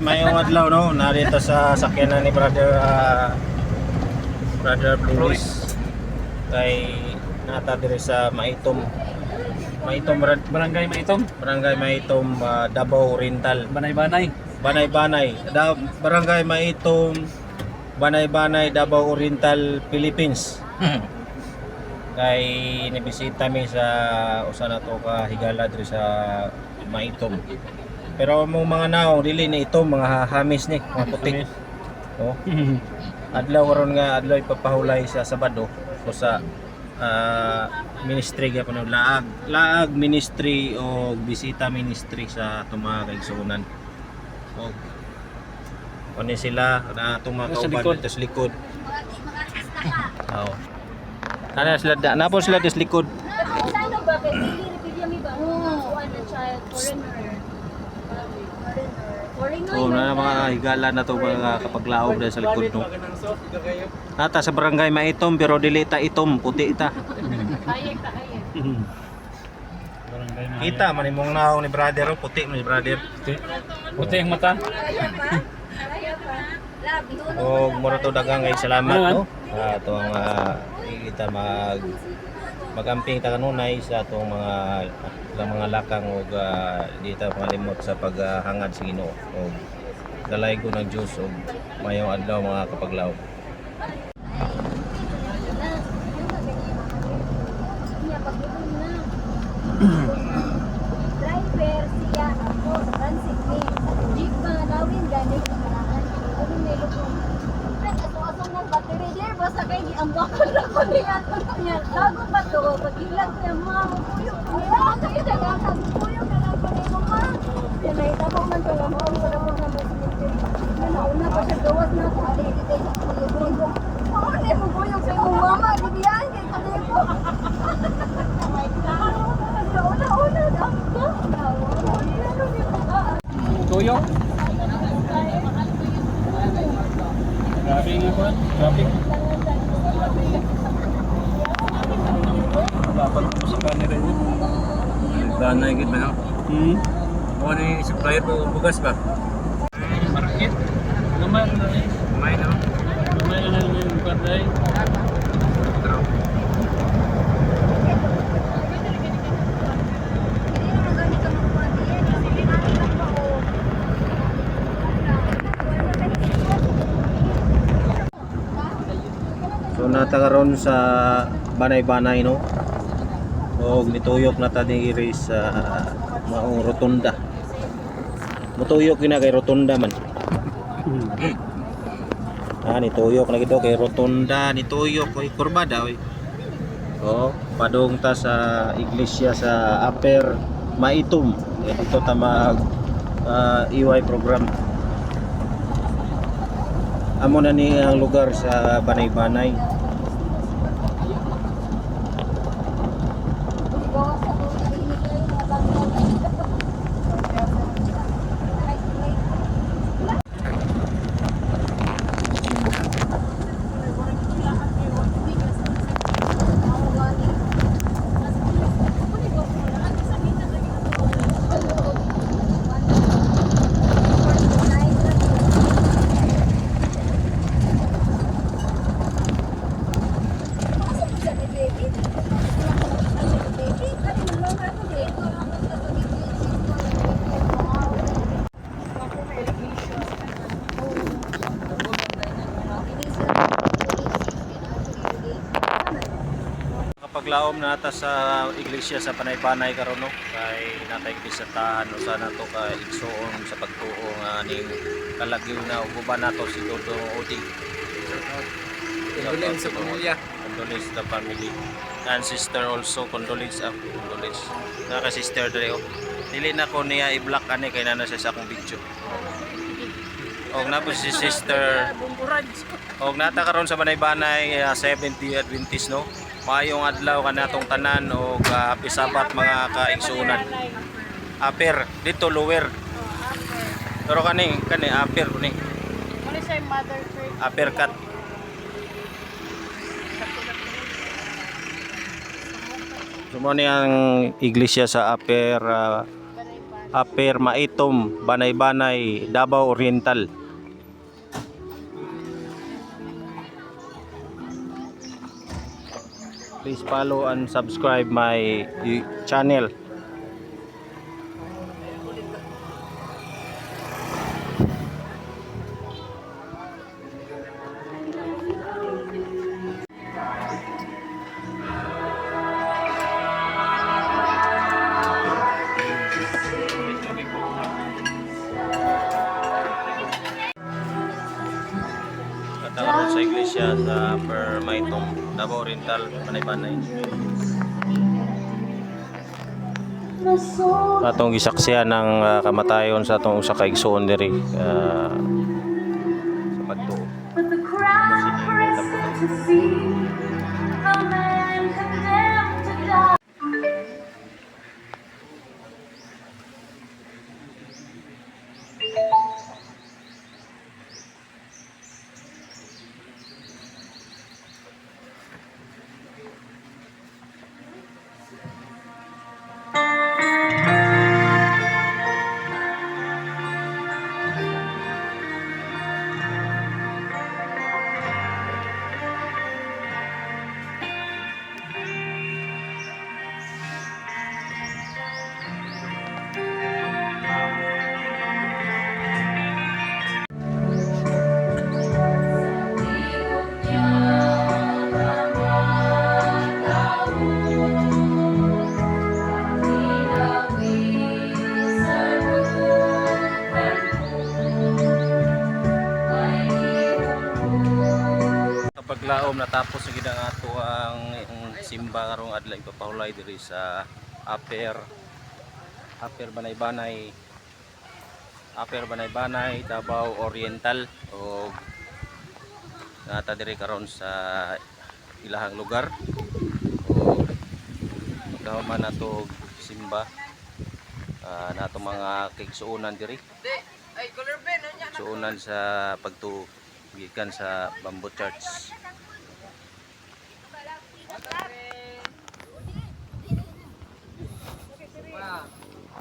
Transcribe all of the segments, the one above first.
mayong adlaw no, narito sa sakyanan ni Brother Floris. Kay nata diri sa Maitom. Barangay Maitom. Barangay Maitom, Davao Oriental. Banay-banay. Barangay Maitom, Banay-banay, Davao Oriental, Philippines. Kay nibisita mi sa usa na to ka higala diri sa Maitom. Pero mong mga naong dili na ito mga hamis ni, mga putik. Oh. Adlaw karon nga adlaw ipapahulay sa Sabado o sa ministry gyapon laag ministry o bisita ministry sa atong mga kaigsuonan. O kuno sila na atong mga kauban sa likod. Oh. Ana sila napon sila sa likod. Saan ba kay dili review mi ba? Ano child foreigner. Oh, na mga higala na to mga kapaglaob dahil sa likod no. Nata sa barangay Maitom pero dili ta itom, puti ita. Kita man imong naong ni brother, puti man ni brother. Puti ang mata. O mura to dagang kay salamat no. Ato ang kita magamping ta kanunay sa atong mga lakang ug di ta malimot sa paghangad sa Ginoo ug dalay ko ng Dios ug mayong adlaw mga kapaglaw. Driver siya ako sa transit ni jeep ba lawin ganit kamaran ano nilo ko asong ng battery there basta kay giambakon na ko niya bago pa to pagilang ko yung mga mupuyo niya kaya dagang mupuyo na lang ko ni mama yan ay tapos man to lang ako na mo na cemetery nauna pa siya gawas na ko ali dito sa mupuyo oh ni mupuyo sa imong mama diyan kay kanay ko oh my god una ako Tuyo. Grabe nga po. Traffic. Dapat po sa kanila yun. Danay gid man. Mo ni supplier po bugas ba? Market. Gamay na rin. May no. Gamay na rin yung barday. So nata karon sa Banay-banay no. Og mituyok na ta diri sa maong rotunda. Mutuyok kina kay rotunda man. Nituyok na gito kay rotunda, nituyok kay kurbada oy. Oh, padung ta sa iglesia sa Upper Maitom. Dito ta mag EY program. Amo na ni ang lugar sa Banay-banay. Paglaom na nata sa iglesia sa Banay-banay karon no kay natay bisatahan usa nato ka igsoon sa pagtuo nga ning kalagyo na uban nato si Dodong Odi. Condolence sa pamilya. Condolence sa family. And sister also condolence na ka sister dere oh. Dili na ko niya i-block ani kay nana siya sa akong video. Og napo si sister. Og nata karon sa Banay-banay 70 Adventist no. Maayong adlaw kanatong tanan og happy Sabat mga kaigsuonan. Upper dito lower. Pero kani upper ni. Ano siya mother church Uppercut. Sumo ni ang iglesia sa Upper Upper Maitom, Banay-Banay, Davao Oriental. Please follow and subscribe my channel. At ang sa iglesia sa Per Maitom, Davao Oriental, Banay-Banay. Atong gisaksihan ng kamatayon sa atong usa ka igsoon diri sa pagtuo. But the crowd pressed to see a man condemned to die. Paglaom natapos sa gidang ato ang simba karong adlaw ipapahulay diri sa Upper Banay-Banay, Davao Oriental, o nata diri karon sa ilahang lugar o magkahuman nato simba nato mga kigsuonan diri. Suonan sa pagtuo gikan sa Bamboo Church.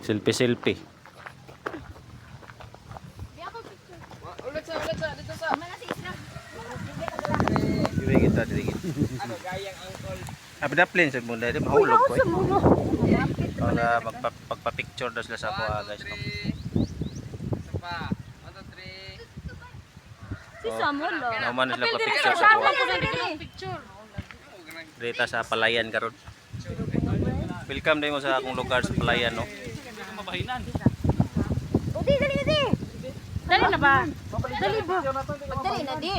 Selfie. Dili kita. Ano gayang angkol? Daplin sa muna di mahulog ko. Para magpapicture daw sila sa ako guys. No? Isa pa. 1, 2, 3. Si Samuel lo. Nauman sila pa-picture sa ako. Dito sa Palayan karon. Welcome din mo sa akong lugar sa Palayan, no. Dali na ba? Dali ba? Dali na di.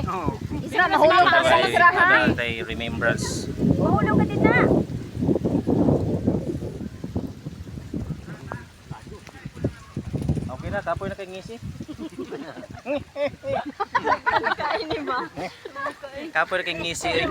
Isra na hulog ka sa masrahan. Tay remembrance. Mahulog ka din na. Okay na, tapoy na kay ngisi. Kain ba? Tapoy na kay ngisi.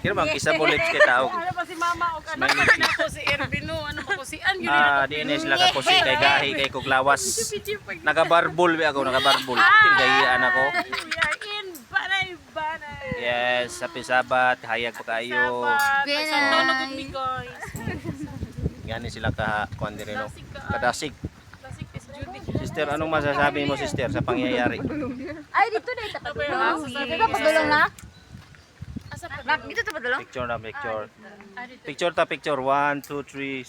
Kira bang isa bullets kay tao. Ano pa si mama o ka Smiley. na ako si Ervino, ano pa ko si An yun Di na sila kapusi kay gahi kay kuglawas. Nagabarbol bi ako, nagabarbol. Tingahian ako. We are in Banay-Banay. Yes, happy Sabat, hayag pa kayo. Sabat, sa tono good me guys. Gani sila ka kuan diri no. Kadasig. Classic is Judy. Sister, anong masasabi mo sister sa pangyayari? Ay, dito na itapadulong. Dito padulong na? Nak, dito ta padulong? Picture na, picture. Picture. 1, 2, 3,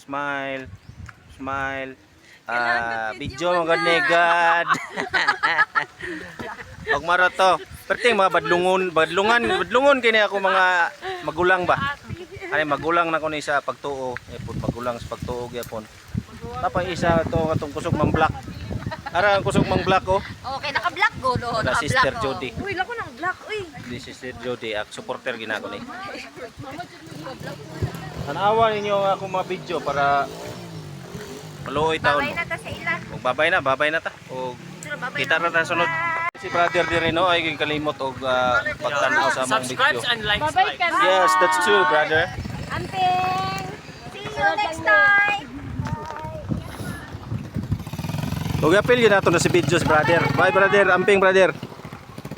smile. Video mo gad negad. Og maro to. Perting mga badlungan kini ako mga magulang ba. Ay magulang na ko ni sa pagtuo. Epon magulang sa pagtuo gyapon. Tapos isa to katong kusog mang black. Ara ang kusog mang black oh. Okay, naka-black go do. Na Sister Jody. Uy, lako ng black, uy. Di Sister Jody ak supporter ginako ni. Tanawa ninyo ang akong mga video para maluoy taon. Babay na ta sa ila. Og babay na ta. Og kita ra ta sunod. Si brother diri no ay kalimot og pagtan-aw sa among video. Babay ka na. Yes, that's true, brother. Amping! See you next time! Og apil yun nato na si video si brother. Bye brother, amping brother.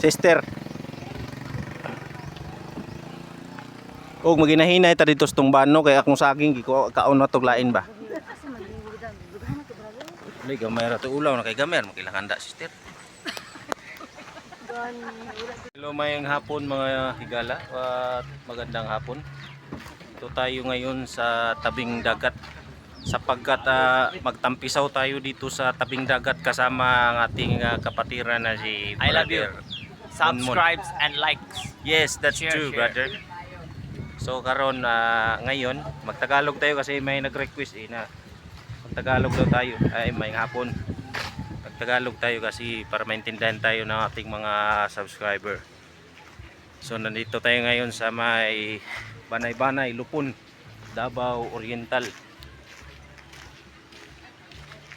Sister. Og maginahinay ta dito sa tungbano kay akong saging giko kaon na tog lain ba. Dili gamay ra to ulaw na kay gamer makilahanda sister. Hello mayang hapon mga higala at magandang hapon. Ito tayo ngayon sa tabing dagat sapagkat magtampisaw tayo dito sa tabing dagat kasama ang ating kapatiran na si I love you. brother Subscribes and likes. Yes, that's Share, true, share. brother. So karon ngayon magtagalog tayo kasi may nag-request na magtagalog daw tayo. Ay may hapon. Magtagalog tayo kasi para maintindihan tayo ng ating mga subscriber. So nandito tayo ngayon sa may Banay-Banay, Lupon, Davao Oriental.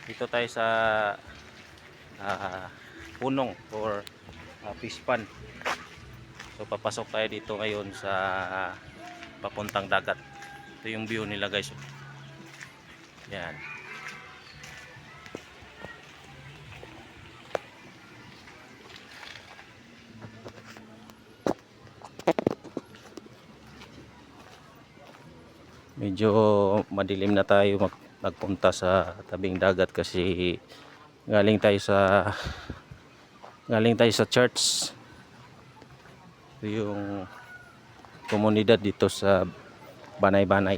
Dito tayo sa punong or pispan. So papasok tayo dito ngayon sa papuntang dagat. Ito yung view nila guys. Yan. Medyo madilim na tayo magpunta sa tabing dagat kasi galing tayo sa church. Ito yung komunidad dito sa Banay-Banay.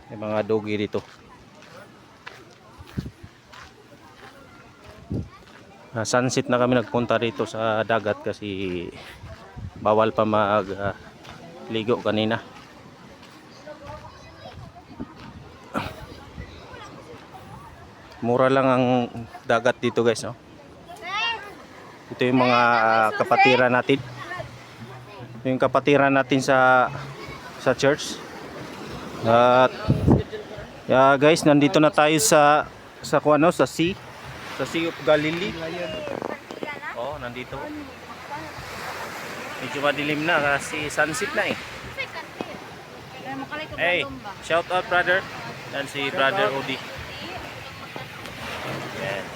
May mga dogi dito. Sunset na kami nagpunta dito sa dagat kasi bawal pa ligo kanina. Mura lang ang dagat dito guys, no? Ito yung mga kapatiran natin. Ito yung kapatiran natin sa church. At yeah, guys, nandito na tayo sa kuano, sa sea of Galilee. Oh, nandito. Medyo madilim na kasi sunset na eh. Hey, shout out brother. Dan si brother Odi. Yan.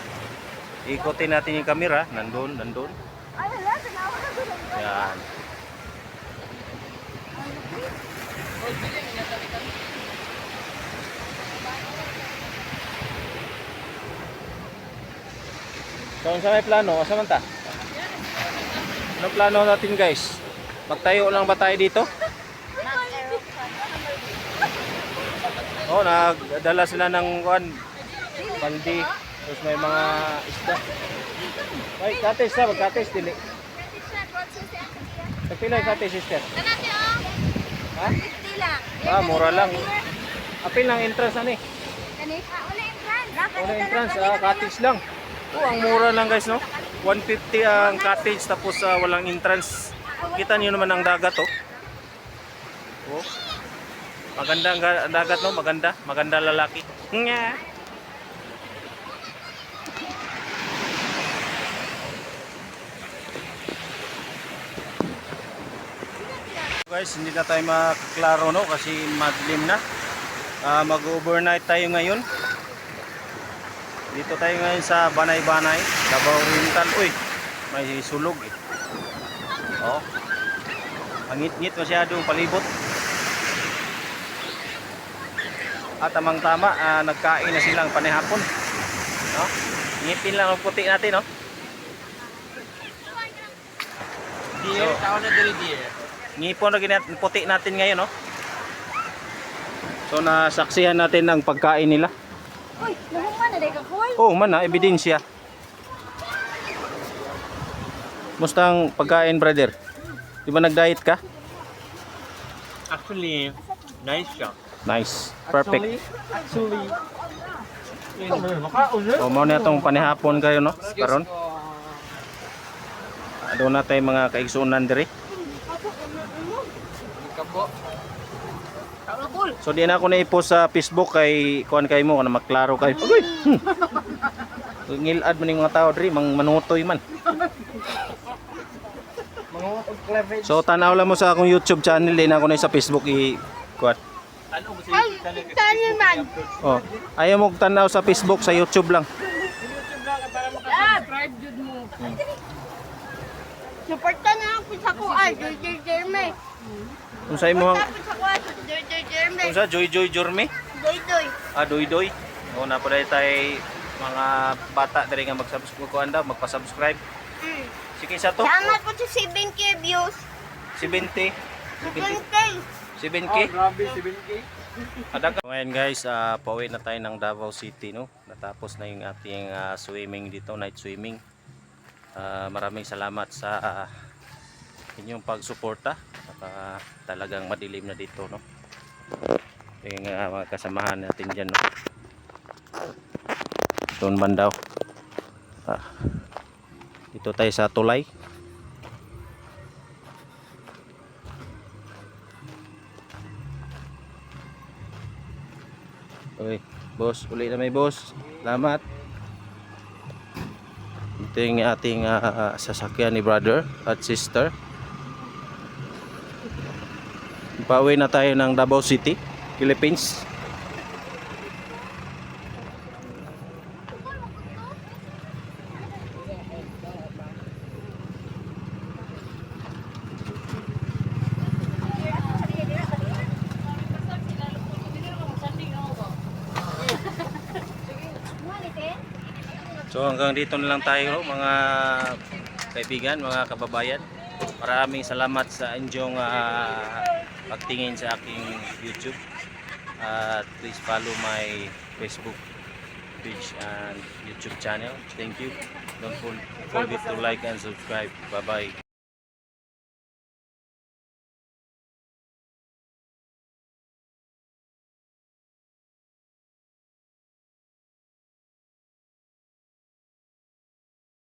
Ikutin natin yung camera. Nandun. Yan. So, sa may plano, asa man ta? Anong plano natin guys? Magtayo lang ba tayo dito? Oh, nagdala sila ng baldi. Tapos may mga isda. Ay, kates na, magkates dili. Nagpilay kates sister. Ha? Mura lang. Apil lang entrance ani. Wala entrance, cottage lang. Oh, ang mura lang guys, no? 150 ang cottage tapos walang entrance. Kita niyo naman ang dagat, oh. Oh. Maganda ang dagat, no? Maganda lalaki. Nga. Guys, hindi na tayo makaklaro, no? Kasi madilim na. Mag-overnight tayo ngayon. Dito tayo ngayon sa Banay-Banay, Davao Oriental. Uy, may sulog eh. Oh. Pangit-ngit masyadong palibot. At tamang-tama, nagkain na silang panihapon. No? Ngipin lang ang puti natin, no? Dear, tao na diri dear. Ngipon na puti natin ngayon, no? So nasaksihan natin ang pagkain nila. Uy, nahuman na ka cool. Oh, man na ebidensya. Musta ang pagkain, brother? Di ba nag-diet ka? Actually, nice siya. Nice. Perfect. Actually. So, mo na itong panihapon kayo, no? Karon. Doon na tayo mga kaigsunan diri. So di na ako na-post sa Facebook kay kuan kay mo na maklaro kay. Uy. Ngilad man yung mga tao diri, manutoy man. So tanaw lang mo sa akong YouTube channel, din ako na sa Facebook kuan. Oh, ayaw mo tanaw sa Facebook, sa YouTube lang. Subscribe jud mo. Suporta na ako sa kuan, Joy Jeremy. Unsay mo ang Sa kuan, Joy Jeremy. unsa Joy Jorme? Doy. Doy. Oh, na pala tayo mga bata diri nga magsubscribe magpa-subscribe. Sige sa to. Salamat po sa 7K views. 70. 7K. 7K. Grabe, 7K. Ngayon guys, pauwi na tayo ng Davao City, no. Natapos na yung ating swimming dito, night swimming. Maraming salamat sa inyong pagsuporta. Talagang madilim na dito, no. Yung mga kasamahan natin diyan, no. Doon bandaw. Dito tayo sa tulay. Oy, boss, uli na may boss. Salamat. Ito yung ating sasakyan ni brother at sister. Pauwi na tayo ng Davao City, Philippines. So hanggang dito na lang tayo, mga kaibigan, mga kababayan. Maraming salamat sa inyong pagtingin sa aking YouTube. At please follow my Facebook page and YouTube channel. Thank you. Don't forget to like and subscribe. Bye bye.